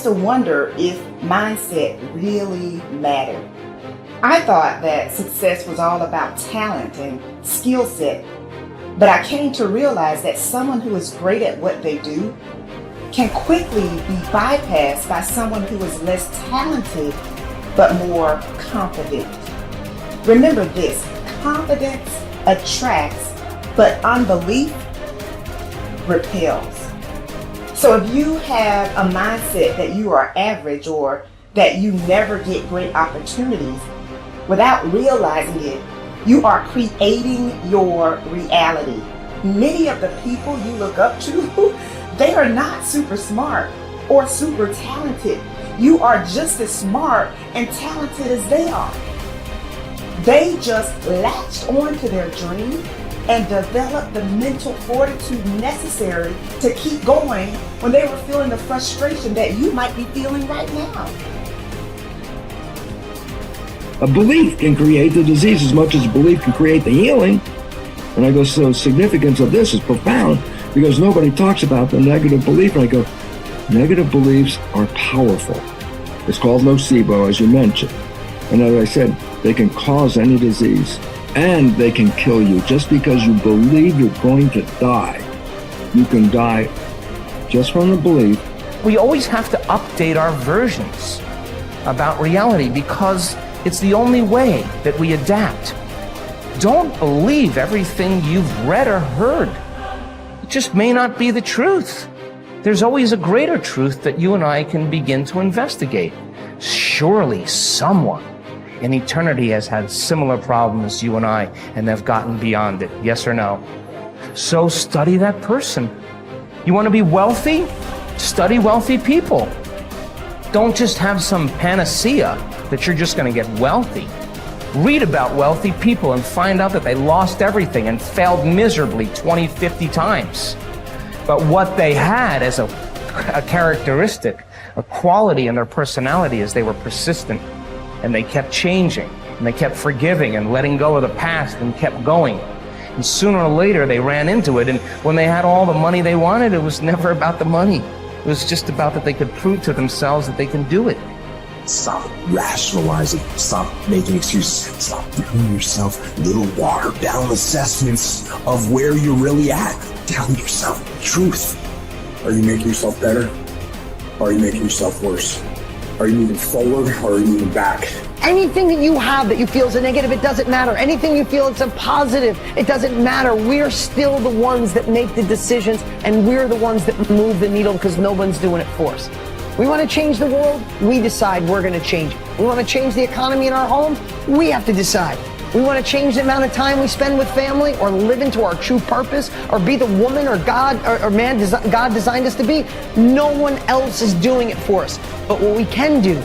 to wonder if mindset really mattered. I thought that success was all about talent and skill set, but I came to realize that someone who is great at what they do can quickly be bypassed by someone who is less talented but more confident. Remember this, confidence attracts, but unbelief repels. So if you have a mindset that you are average or that you never get great opportunities, without realizing it, you are creating your reality. Many of the people you look up to, they are not super smart or super talented. You are just as smart and talented as they are. They just latched onto their dream and developed the mental fortitude necessary to keep going when they were feeling the frustration that you might be feeling right now. A belief can create the disease as much as a belief can create the healing. And I go, so the significance of this is profound because nobody talks about the negative belief. And I go, negative beliefs are powerful. It's called nocebo, as you mentioned. And as I said, they can cause any disease and they can kill you. Just because you believe you're going to die, you can die just from the belief. We always have to update our versions about reality because it's the only way that we adapt. Don't believe everything you've read or heard. It just may not be the truth. There's always a greater truth that you and I can begin to investigate. Surely someone in eternity has had similar problems as you and I, and they've gotten beyond it. Yes or no? So study that person. You want to be wealthy? Study wealthy people. Don't just have some panacea that you're just going to get wealthy. Read about wealthy people and find out that they lost everything and failed miserably 20, 50 times. But what they had as a characteristic, a quality in their personality is they were persistent and they kept changing and they kept forgiving and letting go of the past and kept going. And sooner or later they ran into it, and when they had all the money they wanted, it was never about the money. It was just about that they could prove to themselves that they can do it. Stop rationalizing. Stop making excuses. Stop giving yourself little watered down assessments of where you're really at. Tell yourself the truth. Are you making yourself better? Or are you making yourself worse? Are you moving forward or are you moving back? Anything that you have that you feel is a negative, it doesn't matter. Anything you feel it's a positive, it doesn't matter. We're still the ones that make the decisions, and we're the ones that move the needle because no one's doing it for us. We want to change the world, we decide we're going to change it. We want to change the economy in our home, we have to decide. We want to change the amount of time we spend with family or live into our true purpose or be the woman or God or man God designed us to be. No one else is doing it for us. But what we can do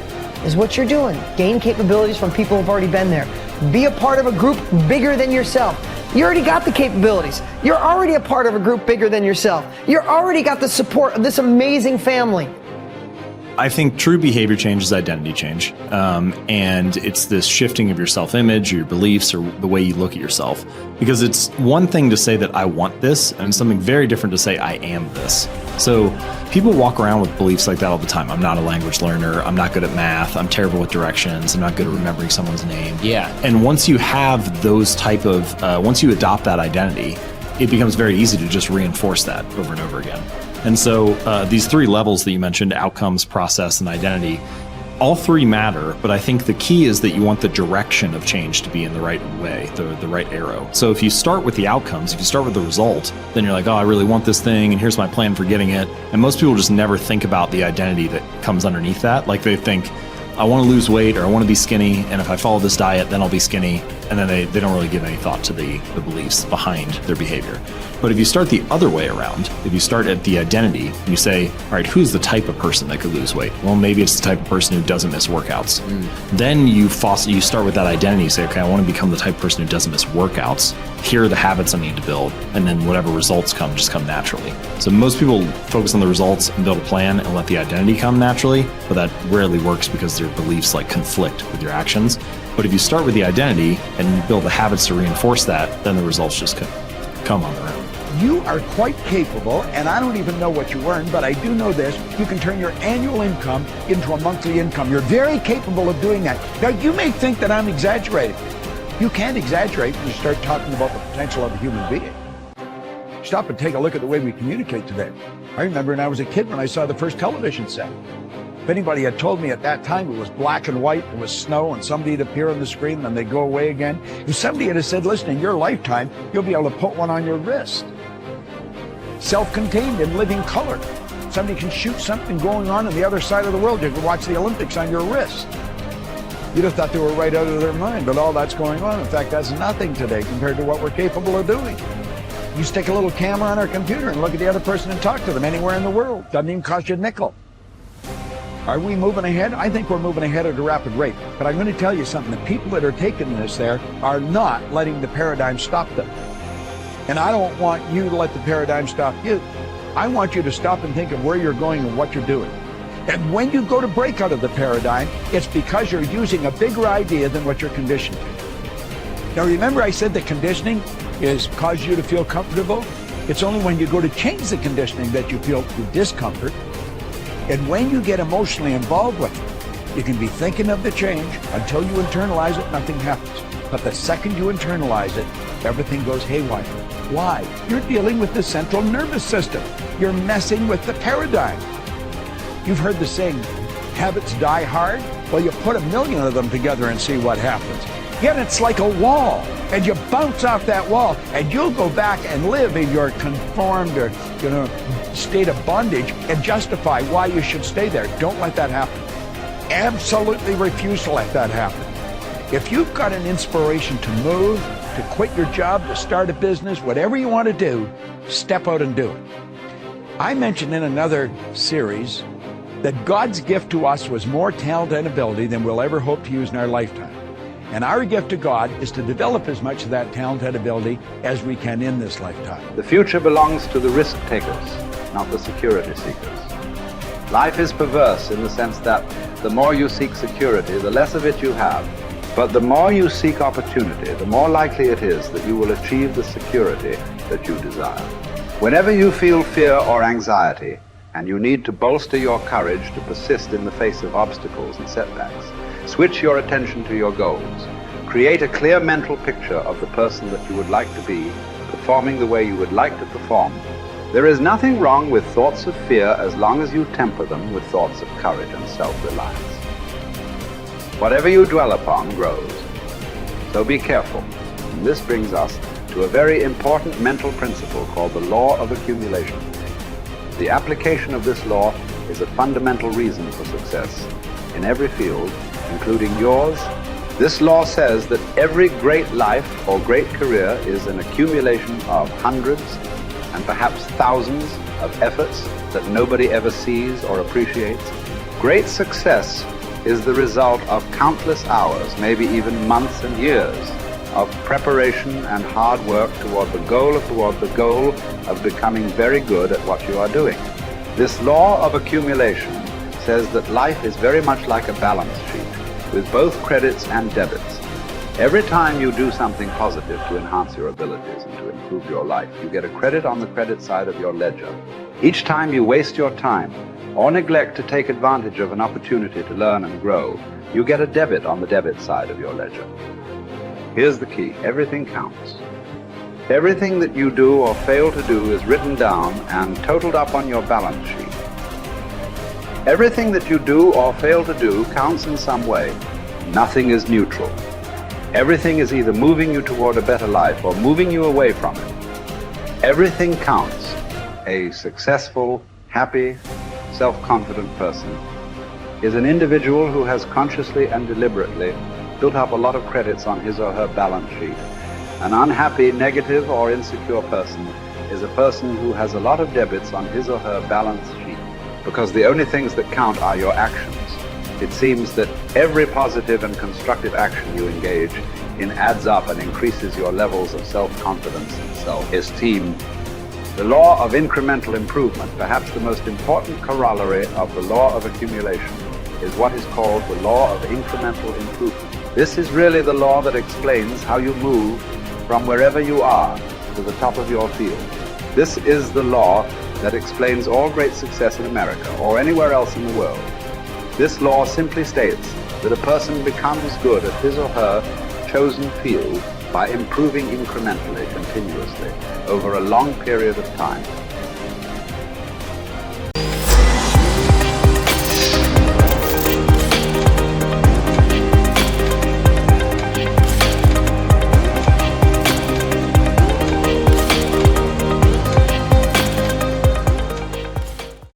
is what you're doing. Gain capabilities from people who've already been there. Be a part of a group bigger than yourself. You already got the capabilities. You're already a part of a group bigger than yourself. You're already got the support of this amazing family. I think true behavior change is identity change. And it's this shifting of your self-image, or your beliefs, or the way you look at yourself. Because it's one thing to say that I want this, and something very different to say I am this. So people walk around with beliefs like that all the time. I'm not a language learner. I'm not good at math. I'm terrible with directions. I'm not good at remembering someone's name. Yeah. And once you have those type of, once you adopt that identity, it becomes very easy to just reinforce that over and over again. And so these three levels that you mentioned, outcomes, process, and identity, all three matter, but I think the key is that you want the direction of change to be in the right way, the right arrow. So if you start with the outcomes, if you start with the result, then you're like, oh, I really want this thing, and here's my plan for getting it. And most people just never think about the identity that comes underneath that. Like they think, I want to lose weight, or I want to be skinny, and if I follow this diet, then I'll be skinny. And then they don't really give any thought to the beliefs behind their behavior. But if you start the other way around, if you start at the identity, and you say, all right, who's the type of person that could lose weight? Well, maybe it's the type of person who doesn't miss workouts. Then you start with that identity. You say, okay, I want to become the type of person who doesn't miss workouts. Here are the habits I need to build. And then whatever results come, just come naturally. So most people focus on the results and build a plan and let the identity come naturally, but that rarely works because their beliefs like conflict with your actions. But if you start with the identity and you build the habits to reinforce that, then the results just come on their own. You are quite capable, and I don't even know what you earn, but I do know this. You can turn your annual income into a monthly income. You're very capable of doing that. Now, you may think that I'm exaggerating. You can't exaggerate when you start talking about the potential of a human being. Stop and take a look at the way we communicate today. I remember when I was a kid when I saw the first television set. If anybody had told me at that time it was black and white, it was snow, and somebody would appear on the screen and then they'd go away again. If somebody had said, listen, in your lifetime, you'll be able to put one on your wrist. Self-contained in living color. Somebody can shoot something going on the other side of the world. You can watch the Olympics on your wrist. You'd have thought they were right out of their mind, but all that's going on. In fact, that's nothing today compared to what we're capable of doing. You stick a little camera on our computer and look at the other person and talk to them anywhere in the world. Doesn't even cost you a nickel. Are we moving ahead? I think we're moving ahead at a rapid rate. But I'm going to tell you something. The people that are taking this there are not letting the paradigm stop them. And I don't want you to let the paradigm stop you. I want you to stop and think of where you're going and what you're doing. And when you go to break out of the paradigm, it's because you're using a bigger idea than what you're conditioned to. Now remember I said that conditioning is cause you to feel comfortable? It's only when you go to change the conditioning that you feel the discomfort. And when you get emotionally involved with it, you can be thinking of the change until you internalize it, nothing happens. But the second you internalize it, everything goes haywire. Why? You're dealing with the central nervous system. You're messing with the paradigm. You've heard the saying, habits die hard? Well, you put 1,000,000 of them together and see what happens. Yet it's like a wall, and you bounce off that wall, and you'll go back and live in your conformed or, state of bondage and justify why you should stay there. Don't let that happen. Absolutely refuse to let that happen. If you've got an inspiration to move, to quit your job, to start a business, whatever you want to do, step out and do it. I mentioned in another series that God's gift to us was more talent and ability than we'll ever hope to use in our lifetime. And our gift to God is to develop as much of that talent and ability as we can in this lifetime. The future belongs to the risk takers, not the security seekers. Life is perverse in the sense that the more you seek security, the less of it you have. But the more you seek opportunity, the more likely it is that you will achieve the security that you desire. Whenever you feel fear or anxiety, and you need to bolster your courage to persist in the face of obstacles and setbacks, switch your attention to your goals. Create a clear mental picture of the person that you would like to be, performing the way you would like to perform. There is nothing wrong with thoughts of fear as long as you temper them with thoughts of courage and self-reliance. Whatever you dwell upon grows. So be careful. And this brings us to a very important mental principle called the law of accumulation. The application of this law is a fundamental reason for success in every field, including yours. This law says that every great life or great career is an accumulation of hundreds and perhaps thousands of efforts that nobody ever sees or appreciates. Great success is the result of countless hours, maybe even months and years, of preparation and hard work toward the goal of becoming very good at what you are doing. This law of accumulation says that life is very much like a balance sheet with both credits and debits. Every time you do something positive to enhance your abilities and to improve your life, you get a credit on the credit side of your ledger. Each time you waste your time or neglect to take advantage of an opportunity to learn and grow, you get a debit on the debit side of your ledger. Here's the key. Everything counts. Everything that you do or fail to do is written down and totaled up on your balance sheet. Everything that you do or fail to do counts in some way. Nothing is neutral. Everything is either moving you toward a better life or moving you away from it. Everything counts. A successful, happy, self-confident person is an individual who has consciously and deliberately built up a lot of credits on his or her balance sheet. An unhappy, negative, or insecure person is a person who has a lot of debits on his or her balance sheet, because the only things that count are your actions. It seems that every positive and constructive action you engage in adds up and increases your levels of self-confidence and self-esteem. The law of incremental improvement, perhaps the most important corollary of the law of accumulation, is what is called the law of incremental improvement. This is really the law that explains how you move from wherever you are to the top of your field. This is the law that explains all great success in America or anywhere else in the world. This law simply states that a person becomes good at his or her chosen field by improving incrementally, continuously, over a long period of time.